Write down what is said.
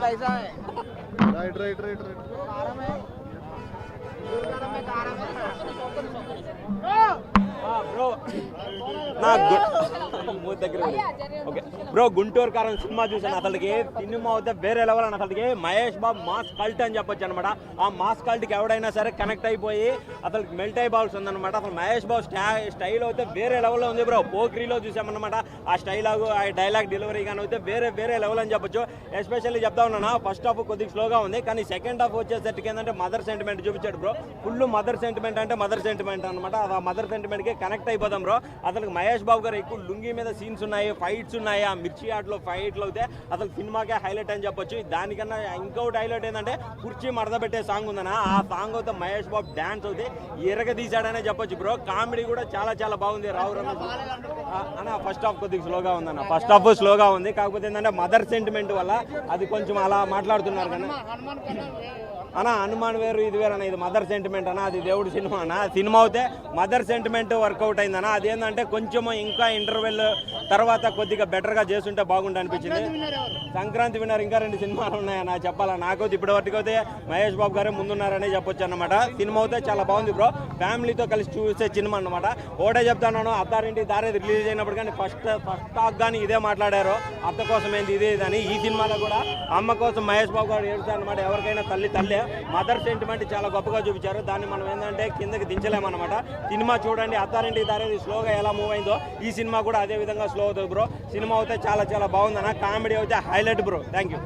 Right right right right bro okay bro Guntur కారం cinema చూసాను. అతనికి సినిమా అయితే వేరే లెవెల్ అని. అతనికి మహేష్ బాబు మాస్ కల్ట్ అని చెప్పొచ్చు అనమాట. ఆ మాస్ కల్ట్కి ఎవడైనా సరే కనెక్ట్ అయిపోయి అతనికి మెల్ట్ అయిపోవాల్సి ఉందన్నమాట. అసలు మహేష్ బాబు స్టైల్ అయితే వేరే లెవెల్లో ఉంది బ్రో. పోక్రీలో చూసామన్నమాట. ఆ స్టైలాగు ఆ డైలాగ్ డెలివరీ కానీ అయితే వేరే లెవెల్ అని చెప్పొచ్చు. ఎస్పెషల్లీ చెప్తా ఉన్నాను, ఫస్ట్ హాఫ్ కొద్దిగా స్లోగా ఉంది, కానీ సెకండ్ హాఫ్ వచ్చేసరికి ఏంటంటే మదర్ సెంటిమెంట్ చూపించాడు బ్రో. ఫుల్ మదర్ సెంటిమెంట్ అంటే మదర్ సెంటిమెంట్ అనమాట. ఆ మదర్ సెంటిమెంట్కి కనెక్ట్ అయిపోతాం బ్రో. అతనికి మహేష్ బాబు గారు ఎక్కువ లుంగి మీద సీన్స్ ఉన్నాయి, ఫైట్స్ ఉన్నాయి. ఆ మిర్చి ఆటలో ఫైట్లు అయితే అసలు సినిమాకే హైలైట్ అని చెప్పొచ్చు. దానికన్నా ఇంకొకటి హైలైట్ ఏంటంటే కుర్చీ మడత పెట్టే సాంగ్ ఉందన్న. ఆ సాంగ్ అయితే మహేష్ బాబు డాన్స్ అయితే తీసాడనే చెప్పొచ్చు బ్రో. కామెడీ కూడా చాలా బాగుంది. రావు రమేష్ అన్న ఫస్ట్ హాఫ్ కొద్దిగా స్లోగా ఉందన్న. ఫస్ట్ హాఫ్ స్లోగా ఉంది, కాకపోతే ఏంటంటే మదర్ సెంటిమెంట్ వల్ల అది కొంచెం అలా మాట్లాడుతున్నారు కానీ అన్న హనుమాన్ వేరు ఇది వేరు అన్న. ఇది మదర్ సెంటిమెంట్ అన్న, అది దేవుడి సినిమా అన్న. సినిమా అయితే మదర్ సెంటిమెంట్ వర్కౌట్ అయిందన్న. అదేంటంటే కొంచెం ఇంకా ఇంటర్వెల్ తర్వాత కొద్దిగా బెటర్గా చేస్తుంటే బాగుంటుంది అనిపించింది. సంక్రాంతి విన్నర్ ఇంకా 2 సినిమాలు ఉన్నాయన్న చెప్పాలా. నాకు ఇప్పటి వరకు అయితే మహేష్ బాబు గారే ముందున్నారని చెప్పొచ్చు అనమాట. సినిమా అయితే చాలా బాగుంది బ్రో. ఫ్యామిలీతో కలిసి చూసే సినిమా అనమాట. ఒకటే చెప్తాను, అత్తారింటి దారేది రిలీజ్ అయినప్పుడు కానీ ఫస్ట్ టాక్ కానీ ఇదే మాట్లాడారు, అత్త కోసం ఏంది ఇదే ఇదని. ఈ సినిమాలో కూడా అమ్మ కోసం మహేష్ బాబు గారు ఏడుస్తారనమాట. ఎవరికైనా తల్లే. మదర్ సెంటిమెంట్ చాలా గొప్పగా చూపించారు. దాన్ని మనం ఏంటంటే కిందకి దించలేమన్నమాట. సినిమా చూడండి, అత్తారింటికి దారేది స్లోగా ఎలా మూవ్ అయిందో ఈ సినిమా కూడా అదే విధంగా స్లో అవుతుంది బ్రో. సినిమా అయితే చాలా బాగుందన్న. కామెడీ అయితే హైలైట్ బ్రో. Thank you.